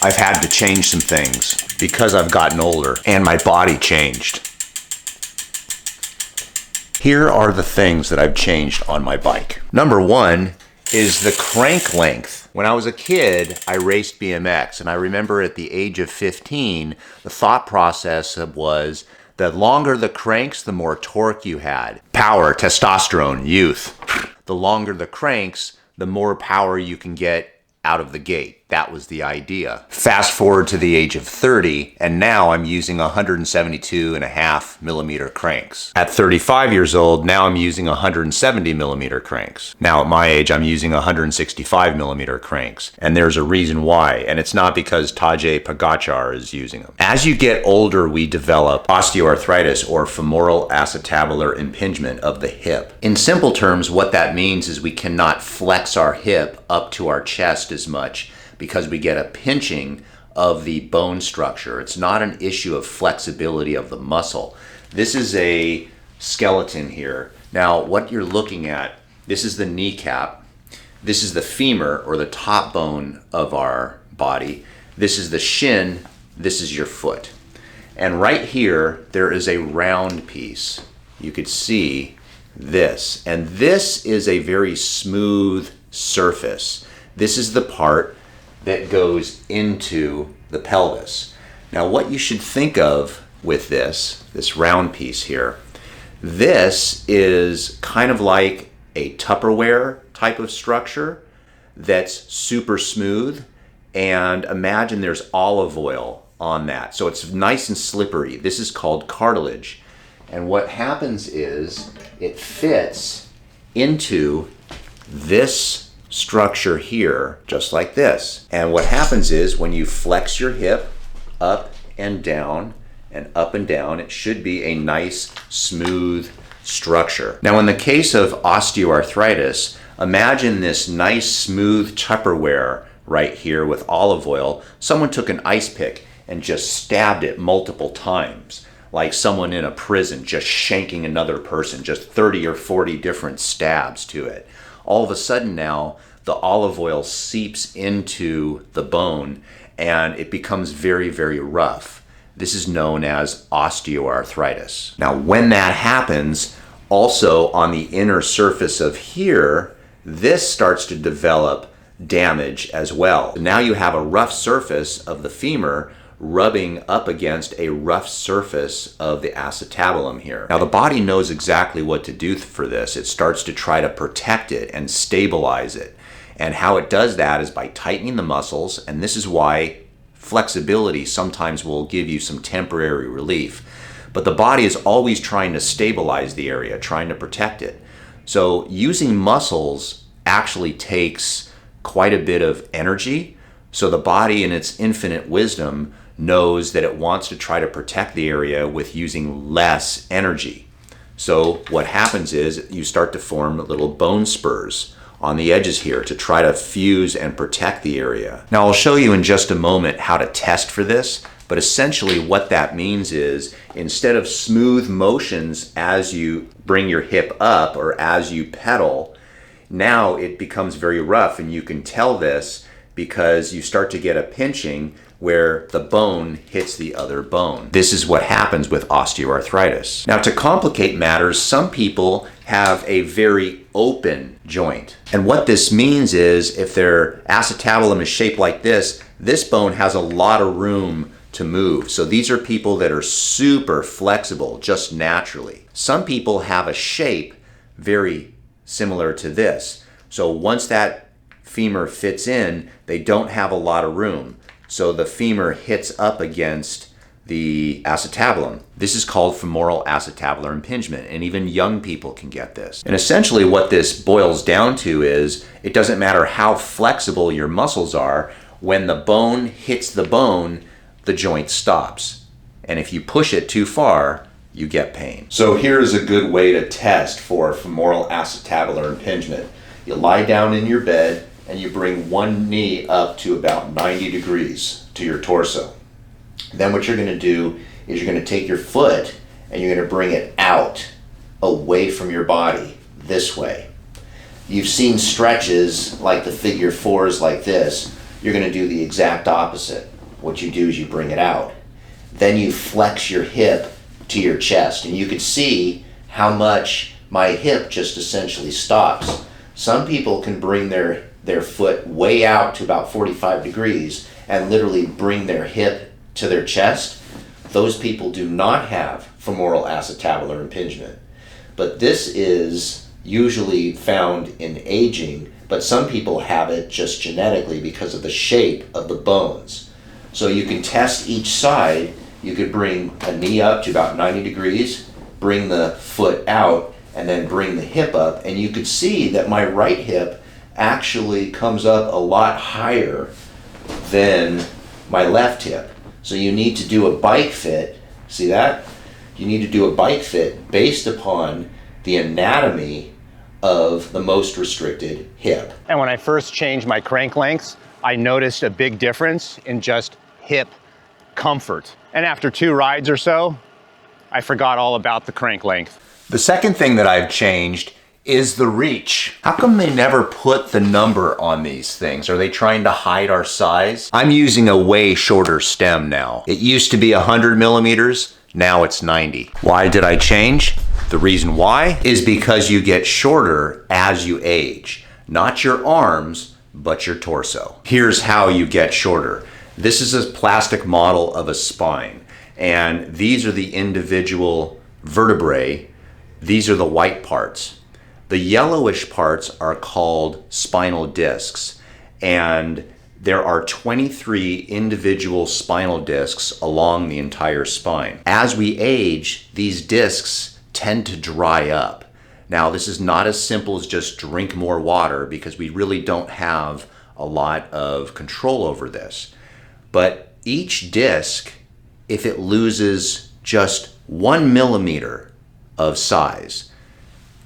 I've had to change some things because I've gotten older and my body changed. Here are the things that I've changed on my bike. Number one is the crank length. When I was a kid, I raced BMX, and I remember at the age of 15, the thought process was the longer the cranks, the more torque you had. Power, testosterone, youth. The longer the cranks, the more power you can get out of the gate. That was the idea. Fast forward to the age of 30, and now I'm using 172.5 millimeter cranks. At 35 years old, now I'm using 170 millimeter cranks. Now at my age, I'm using 165 millimeter cranks. And there's a reason why, and it's not because Tadej Pogacar is using them. As you get older, we develop osteoarthritis or femoral acetabular impingement of the hip. In simple terms, what that means is we cannot flex our hip up to our chest as much because we get a pinching of the bone structure. It's not an issue of flexibility of the muscle. This is a skeleton here. Now, what you're looking at, this is the kneecap. This is the femur, or the top bone of our body. This is the shin. This is your foot. And right here, there is a round piece. You could see this. And this is a very smooth surface. This is the part that goes into the pelvis. Now, what you should think of with this round piece here, this is kind of like a Tupperware type of structure that's super smooth, and imagine there's olive oil on that. So it's nice and slippery. This is called cartilage. And what happens is it fits into this structure here, just like this. And what happens is when you flex your hip up and down and up and down, it should be a nice, smooth structure. Now, in the case of osteoarthritis, imagine this nice, smooth Tupperware right here with olive oil. Someone took an ice pick and just stabbed it multiple times, like someone in a prison just shanking another person, just 30 or 40 different stabs to it. All of a sudden now, the olive oil seeps into the bone and it becomes very, very rough. This is known as osteoarthritis. Now, when that happens, also on the inner surface of here, this starts to develop damage as well. Now you have a rough surface of the femur rubbing up against a rough surface of the acetabulum here. Now, the body knows exactly what to do for this. It starts to try to protect it and stabilize it. And how it does that is by tightening the muscles, and this is why flexibility sometimes will give you some temporary relief. But the body is always trying to stabilize the area, trying to protect it. So using muscles actually takes quite a bit of energy. So the body, in its infinite wisdom, knows that it wants to try to protect the area with using less energy. So what happens is you start to form little bone spurs on the edges here to try to fuse and protect the area. Now, I'll show you in just a moment how to test for this, but essentially what that means is instead of smooth motions as you bring your hip up or as you pedal, now it becomes very rough, and you can tell this because you start to get a pinching where the bone hits the other bone. This is what happens with osteoarthritis. Now, to complicate matters, some people have a very open joint. And what this means is if their acetabulum is shaped like this bone has a lot of room to move. So these are people that are super flexible just naturally. Some people have a shape very similar to this. So once that femur fits in, they don't have a lot of room. So the femur hits up against the acetabulum. This is called femoral acetabular impingement, and even young people can get this. And essentially what this boils down to is it doesn't matter how flexible your muscles are, when the bone hits the bone, the joint stops. And if you push it too far, you get pain. So here's a good way to test for femoral acetabular impingement. You lie down in your bed and you bring one knee up to about 90 degrees to your torso. Then what you're going to do is you're going to take your foot and you're going to bring it out away from your body this way. You've seen stretches like the figure fours like this. you're going to do the exact opposite. What you do is you bring it out. Then you flex your hip to your chest, and you can see how much my hip just essentially stops. Some people can bring their foot way out to about 45 degrees and literally bring their hip to their chest. Those people do not have femoral acetabular impingement. But this is usually found in aging, but some people have it just genetically because of the shape of the bones. So you can test each side. You could bring a knee up to about 90 degrees, bring the foot out, and then bring the hip up, and you could see that my right hip actually comes up a lot higher than my left hip. So you need to do a bike fit. See that? You need to do a bike fit based upon the anatomy of the most restricted hip. And when I first changed my crank lengths, I noticed a big difference in just hip comfort. And after 2 rides or so, I forgot all about the crank length. The second thing that I've changed is the reach. How come they never put the number on these things? Are they trying to hide our size? I'm using a way shorter stem now. It used to be 100 millimeters, now it's 90. Why did I change? The reason why is because you get shorter as you age. Not your arms, but your torso. Here's how you get shorter. This is a plastic model of a spine, and these are the individual vertebrae. These are the white parts. The yellowish parts are called spinal discs, and there are 23 individual spinal discs along the entire spine. As we age, these discs tend to dry up. Now, this is not as simple as just drink more water, because we really don't have a lot of control over this. But each disc, if it loses just 1 millimeter of size,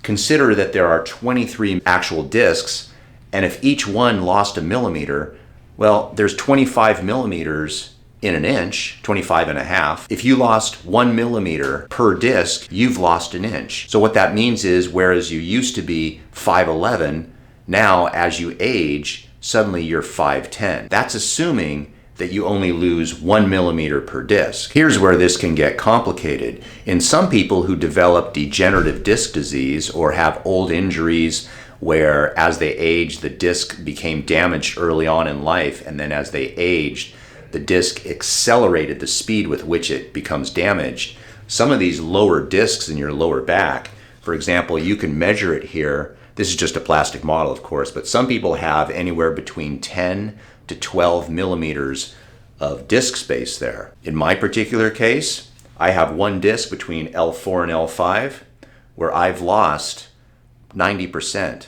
consider that there are 23 actual discs, and if each one lost a millimeter, well, there's 25 millimeters in an inch, 25 and a half. If you lost 1 millimeter per disc, you've lost an inch. So what that means is, whereas you used to be 5'11", now as you age, suddenly you're 5'10". That's assuming that you only lose 1 millimeter per disc. Here's where this can get complicated. In some people who develop degenerative disc disease or have old injuries where as they age, the disc became damaged early on in life, and then as they aged, the disc accelerated the speed with which it becomes damaged. Some of these lower discs in your lower back, for example, you can measure it here. This is just a plastic model, of course, but some people have anywhere between 10 to 12 millimeters of disc space there. In my particular case, I have one disc between L4 and L5 where I've lost 90%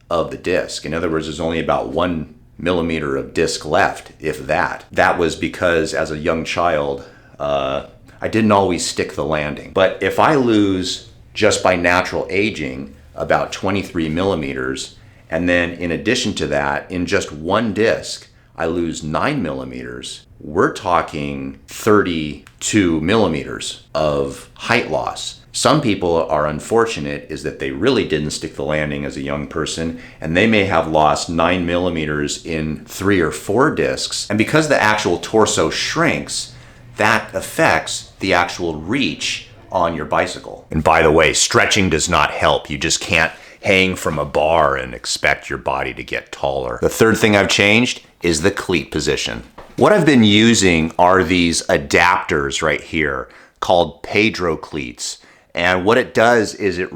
of the disc. In other words, there's only about 1 millimeter of disc left, if that. That was because as a young child, I didn't always stick the landing. But if I lose, just by natural aging, about 23 millimeters, and then in addition to that, in just one disc, I lose 9 millimeters, we're talking 32 millimeters of height loss. Some people are unfortunate is that they really didn't stick the landing as a young person, and they may have lost 9 millimeters in 3 or 4 discs. And because the actual torso shrinks, that affects the actual reach on your bicycle. And by the way, stretching does not help. You just can't hang from a bar and expect your body to get taller. The third thing I've changed is the cleat position. What I've been using are these adapters right here called Pedro cleats. And what it does is it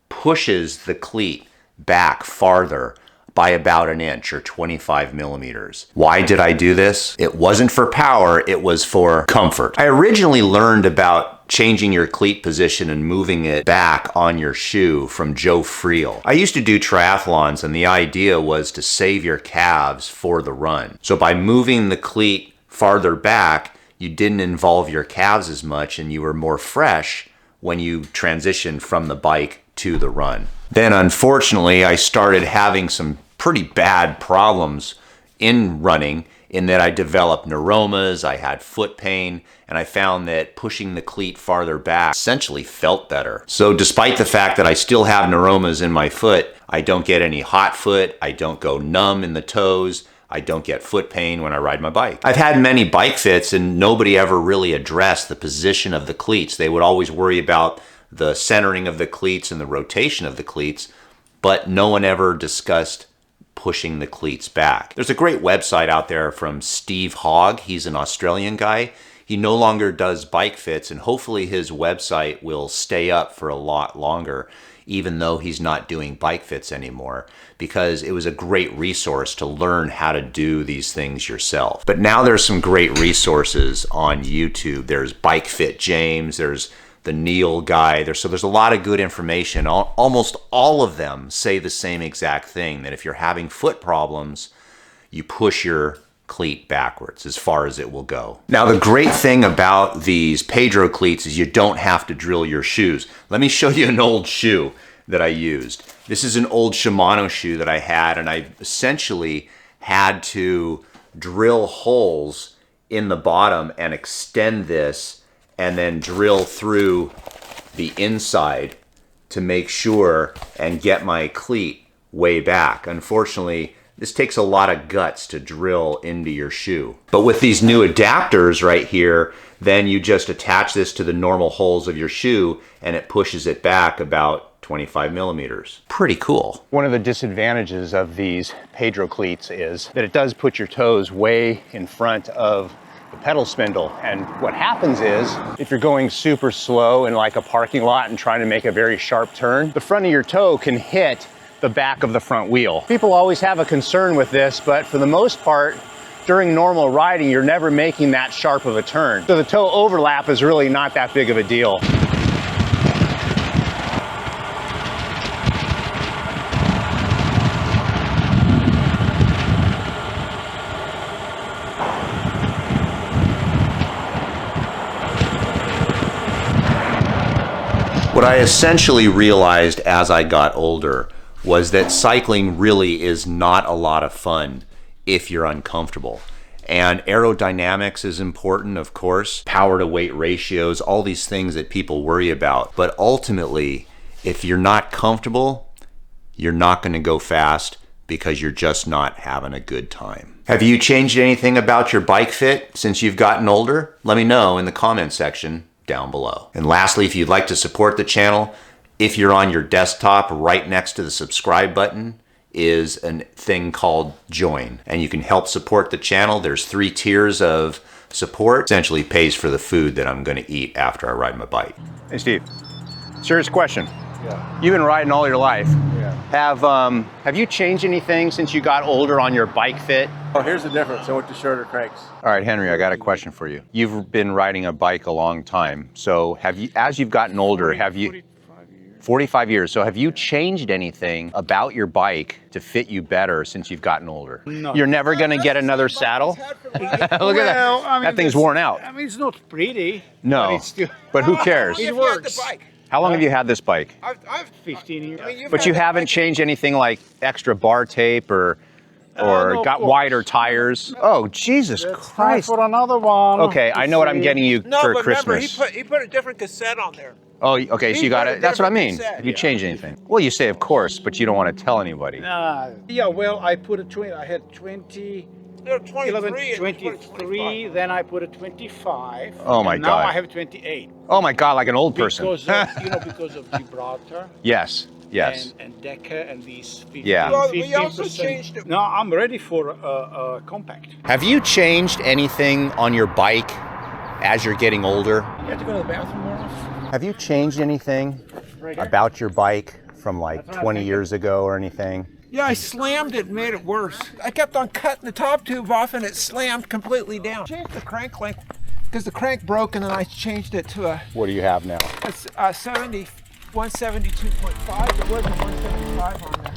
pushes the cleat back farther by about an inch or 25 millimeters. Why did I do this? It wasn't for power, it was for comfort. I originally learned about changing your cleat position and moving it back on your shoe from Joe Friel. I used to do triathlons, and the idea was to save your calves for the run. So by moving the cleat farther back, you didn't involve your calves as much, and you were more fresh when you transitioned from the bike to the run. Then unfortunately, I started having some pretty bad problems in running, in that I developed neuromas, I had foot pain, and I found that pushing the cleat farther back essentially felt better. So despite the fact that I still have neuromas in my foot, I don't get any hot foot, I don't go numb in the toes, I don't get foot pain when I ride my bike. I've had many bike fits and nobody ever really addressed the position of the cleats. They would always worry about the centering of the cleats and the rotation of the cleats, but no one ever discussed pushing the cleats back. There's a great website out there from Steve Hogg. He's an Australian guy. He no longer does bike fits, and hopefully his website will stay up for a lot longer, even though he's not doing bike fits anymore, because it was a great resource to learn how to do these things yourself. But now there's some great resources on YouTube. There's Bike Fit James, there's the Neil guy. There's a lot of good information. Almost all of them say the same exact thing, that if you're having foot problems, you push your cleat backwards as far as it will go. Now, the great thing about these Pedro cleats is you don't have to drill your shoes. Let me show you an old shoe that I used. This is an old Shimano shoe that I had, and I essentially had to drill holes in the bottom and extend this and then drill through the inside to make sure and get my cleat way back. Unfortunately, this takes a lot of guts to drill into your shoe. But with these new adapters right here, then you just attach this to the normal holes of your shoe and it pushes it back about 25 millimeters. Pretty cool. One of the disadvantages of these Pedro cleats is that it does put your toes way in front of the pedal spindle. And what happens is, if you're going super slow in like a parking lot and trying to make a very sharp turn, the front of your toe can hit the back of the front wheel. People always have a concern with this, but for the most part, during normal riding, you're never making that sharp of a turn. So the toe overlap is really not that big of a deal. What I essentially realized as I got older was that cycling really is not a lot of fun if you're uncomfortable. And aerodynamics is important, of course, power to weight ratios, all these things that people worry about. But ultimately, if you're not comfortable, you're not going to go fast because you're just not having a good time. Have you changed anything about your bike fit since you've gotten older? Let me know in the comment section down below. And lastly, if you'd like to support the channel, if you're on your desktop, right next to the subscribe button is a thing called join, and you can help support the channel. There's 3 tiers of support. Essentially pays for the food that I'm going to eat after I ride my bike. Hey Steve, serious question. Yeah. You've been riding all your life. Yeah. Have you changed anything since you got older on your bike fit? Oh, here's the difference. I went to shorter cranks. All right, Henry, I got a question for you. You've been riding a bike a long time. So have you, as you've gotten older, have you... 45 years. So have you changed anything about your bike to fit you better since you've gotten older? No. You're never going to get another saddle? Look at that. I mean, that thing's worn out. I mean, it's not pretty. No, But, it's still, but who cares? it works. How long have you had this bike? I've 15 years. But you haven't changed anything like extra bar tape or No, got of course. wider tires? Oh, Jesus Time Christ. for another one. Okay, I know what I'm getting you No, for but Christmas. remember, he put a different cassette on there. Oh, okay, so He you got put a it. That's what I different mean. cassette, Have you yeah. changed anything? Well, you say of course, but you don't want to tell anybody. Yeah, well, I put a 20. I had 20, They're 23 11, and 23. Then I put a 25. Oh, my and God. Now I have 28. Oh my God, like an old person. Because of, because of Gibraltar. Yes, yes. And Decca and these 15, Yeah. Well, we also 15%. changed it. No, I'm ready for a compact. Have you changed anything on your bike as you're getting older? You have to go to the bathroom more often. Have you changed anything about your bike from like 20 years ago or anything? Yeah, I slammed it and made it worse. I kept on cutting the top tube off and it slammed completely down. Changed the crank length because the crank broke, and then I changed it to a What do you have now? 172.5. There wasn't 175 on there.